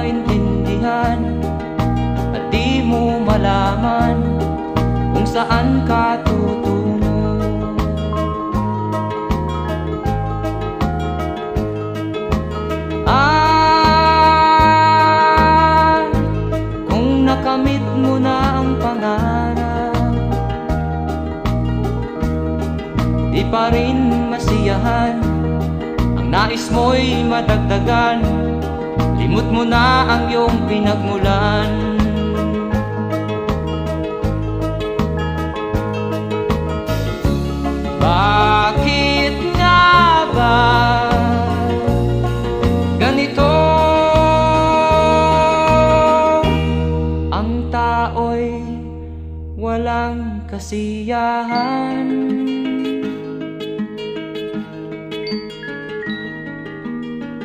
maintindihan at di mo malaman kung saan ka tutungo. Kung nakamit mo na ang pangarap, di pa rin masiyahan, ang nais mo'y madagdagan, limot mo na ang iyong pinagmulan. Bakit nga ba ganito? Ang tao'y walang kasiyahan.